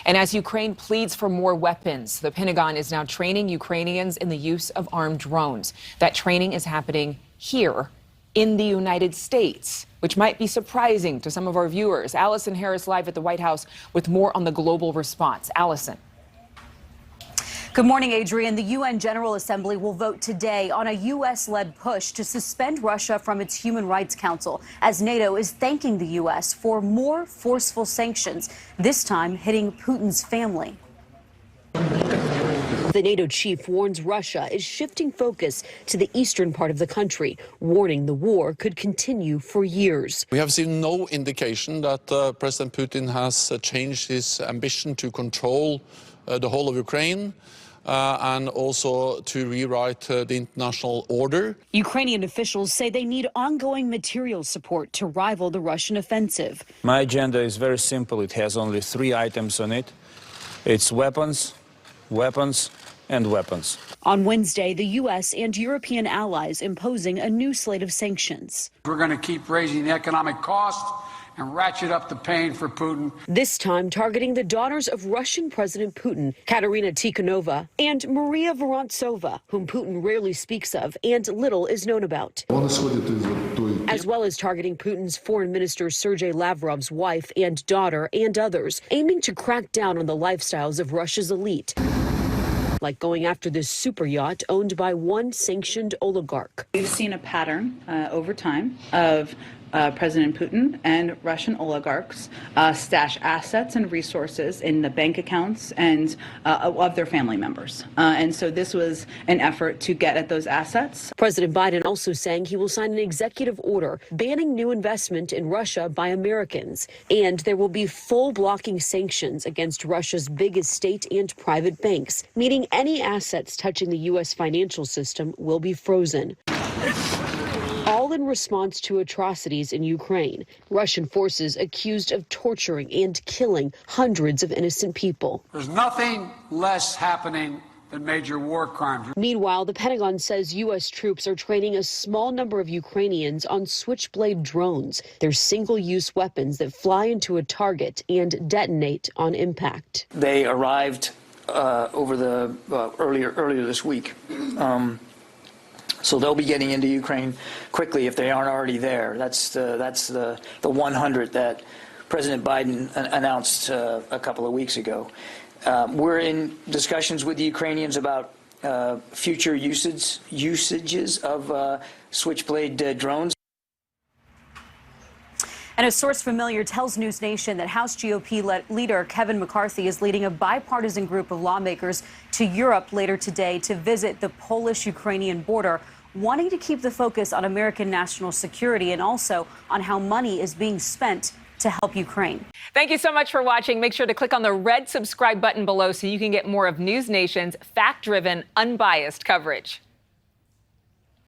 And as Ukraine pleads for more weapons, the Pentagon is now training Ukrainians in the use of armed drones. That training is happening here in the United States, which might be surprising to some of our viewers. Allison Harris live at the White House with more on the global response. Allison. Good morning, Adrienne. The UN General Assembly will vote today on a U.S.-led push to suspend Russia from its Human Rights Council, as NATO is thanking the U.S. for more forceful sanctions, this time hitting Putin's family. The NATO chief warns Russia is shifting focus to the eastern part of the country, warning the war could continue for years. We have seen no indication that President Putin has changed his ambition to control the whole of Ukraine. And also to rewrite the international order. Ukrainian officials say they need ongoing material support to rival the Russian offensive. My agenda is very simple. It has only 3 items on it. It's weapons, weapons, and weapons. On Wednesday, the U.S. and European allies imposing a new slate of sanctions. We're going to keep raising the economic cost and ratchet up the pain for Putin. This time targeting the daughters of Russian President Putin, Katerina Tikhonova and Maria Vorontsova, whom Putin rarely speaks of and little is known about. As well as targeting Putin's foreign minister Sergei Lavrov's wife and daughter and others, aiming to crack down on the lifestyles of Russia's elite. Like going after this super yacht owned by one sanctioned oligarch. We've seen a pattern over time of President Putin and Russian oligarchs stash assets and resources in the bank accounts and of their family members. And so this was an effort to get at those assets. President Biden also saying he will sign an executive order banning new investment in Russia by Americans. And there will be full blocking sanctions against Russia's biggest state and private banks, meaning any assets touching the U.S. financial system will be frozen. All in response to atrocities in Ukraine. Russian forces accused of torturing and killing hundreds of innocent people. There's nothing less happening than major war crimes. Meanwhile, the Pentagon says U.S. troops are training a small number of Ukrainians on Switchblade drones. They're single-use weapons that fly into a target and detonate on impact. They arrived over the earlier this week. So they'll be getting into Ukraine quickly if they aren't already there. That's the 100 that President Biden announced a couple of weeks ago. We're in discussions with the Ukrainians about future usages of Switchblade drones. And a source familiar tells NewsNation that House GOP leader Kevin McCarthy is leading a bipartisan group of lawmakers to Europe later today to visit the Polish-Ukrainian border, wanting to keep the focus on American national security and also on how money is being spent to help Ukraine. Thank you so much for watching. Make sure to click on the red subscribe button below so you can get more of NewsNation's fact-driven, unbiased coverage.